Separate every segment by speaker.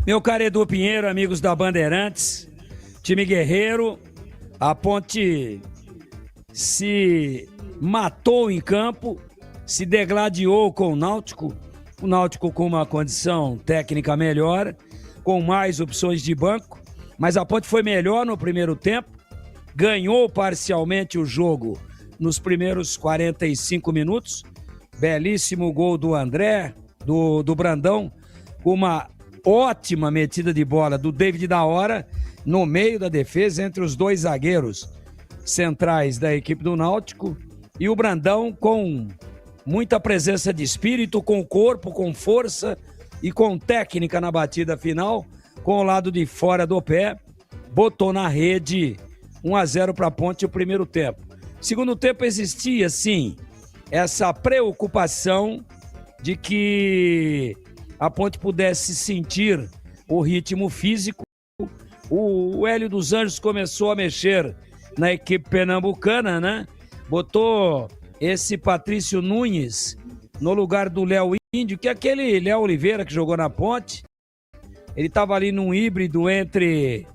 Speaker 1: Meu caro Edu Pinheiro, amigos da Bandeirantes, time guerreiro, a Ponte se matou em campo, se degladiou com o Náutico com uma condição técnica melhor, com mais opções de banco, mas a Ponte foi melhor no primeiro tempo, ganhou parcialmente o jogo nos primeiros 45 minutos, belíssimo gol do André, do Brandão, uma ótima metida de bola do David da Hora no meio da defesa entre os dois zagueiros centrais da equipe do Náutico, e o Brandão com muita presença de espírito, com corpo, com força e com técnica na batida final, com o lado de fora do pé, botou na rede 1-0 para a Ponte o primeiro tempo. Segundo tempo existia sim essa preocupação de que a Ponte pudesse sentir o ritmo físico. O Hélio dos Anjos começou a mexer na equipe pernambucana, né? Botou esse Patrício Nunes no lugar do Léo Índio, que é aquele Léo Oliveira que jogou na Ponte. Ele estava ali num híbrido entre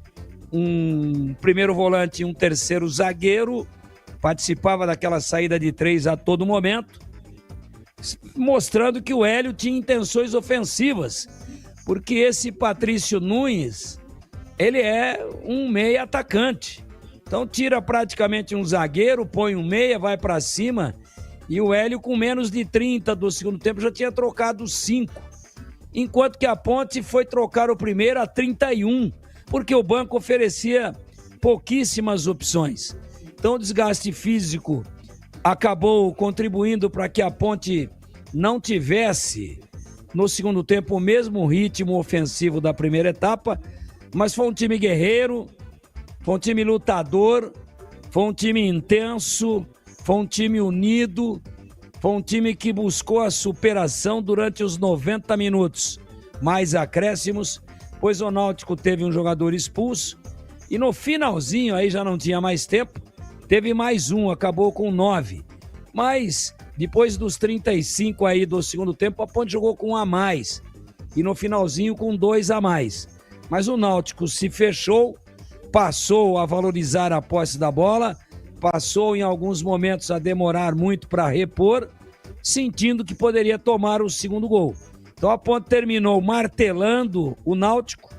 Speaker 1: um primeiro volante e um terceiro zagueiro, participava daquela saída de três a todo momento, mostrando que o Hélio tinha intenções ofensivas, porque esse Patrício Nunes, ele é um meia atacante. Então tira praticamente um zagueiro, põe um meia, vai para cima, e o Hélio com menos de 30 do segundo tempo já tinha trocado 5, enquanto que a Ponte foi trocar o primeiro a 31, porque o banco oferecia pouquíssimas opções. Então o desgaste físico acabou contribuindo para que a Ponte não tivesse no segundo tempo o mesmo ritmo ofensivo da primeira etapa, mas foi um time guerreiro, foi um time lutador, foi um time intenso, foi um time unido, foi um time que buscou a superação durante os 90 minutos, mais acréscimos, pois o Náutico teve um jogador expulso e no finalzinho, aí já não tinha mais tempo, teve mais um, acabou com 9. Mas depois dos 35 aí do segundo tempo, a Ponte jogou com 1 a mais. E no finalzinho com 2 a mais. Mas o Náutico se fechou, passou a valorizar a posse da bola, passou em alguns momentos a demorar muito para repor, sentindo que poderia tomar o segundo gol. Então a Ponte terminou martelando o Náutico,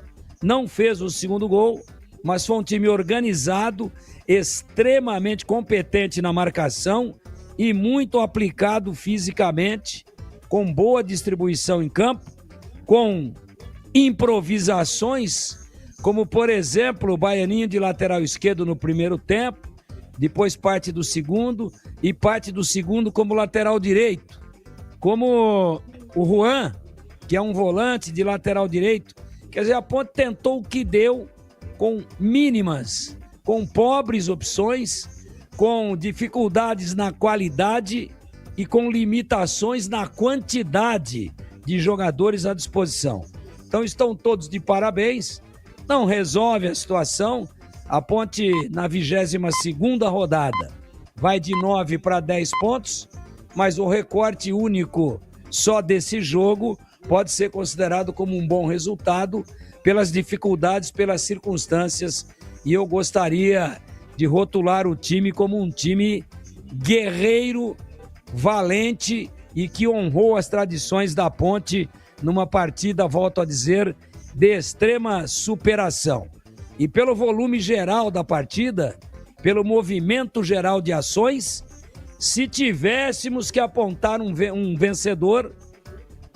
Speaker 1: não fez o segundo gol, mas foi um time organizado, extremamente competente na marcação e muito aplicado fisicamente, com boa distribuição em campo, com improvisações, como por exemplo o Baianinho de lateral esquerdo no primeiro tempo, depois parte do segundo e parte do segundo como lateral direito, como o Juan, que é um volante de lateral direito. Quer dizer, a Ponte tentou o que deu, com mínimas, com pobres opções, com dificuldades na qualidade e com limitações na quantidade de jogadores à disposição. Então estão todos de parabéns, não resolve a situação. A Ponte na 22ª rodada vai de 9 para 10 pontos, mas o recorte único só desse jogo pode ser considerado como um bom resultado pelas dificuldades, pelas circunstâncias, e eu gostaria de rotular o time como um time guerreiro, valente e que honrou as tradições da Ponte numa partida, volto a dizer, de extrema superação. E pelo volume geral da partida, pelo movimento geral de ações, se tivéssemos que apontar um vencedor,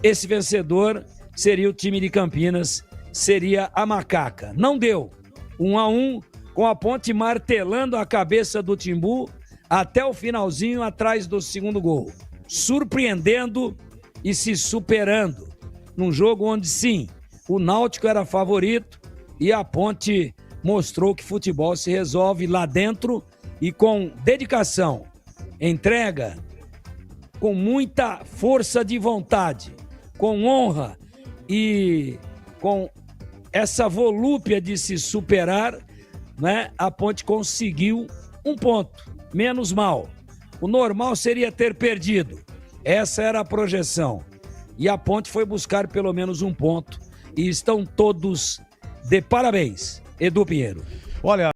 Speaker 1: esse vencedor seria o time de Campinas, seria a Macaca. Não deu. 1 a 1, com a Ponte martelando a cabeça do Timbu até o finalzinho atrás do segundo gol. Surpreendendo e se superando. Num jogo onde sim, o Náutico era favorito e a Ponte mostrou que futebol se resolve lá dentro e com dedicação, entrega, com muita força de vontade, com honra e com essa volúpia de se superar, né? A Ponte conseguiu um ponto, menos mal. O normal seria ter perdido. Essa era a projeção. E a Ponte foi buscar pelo menos um ponto e estão todos de parabéns. Edu Pinheiro.
Speaker 2: Olha,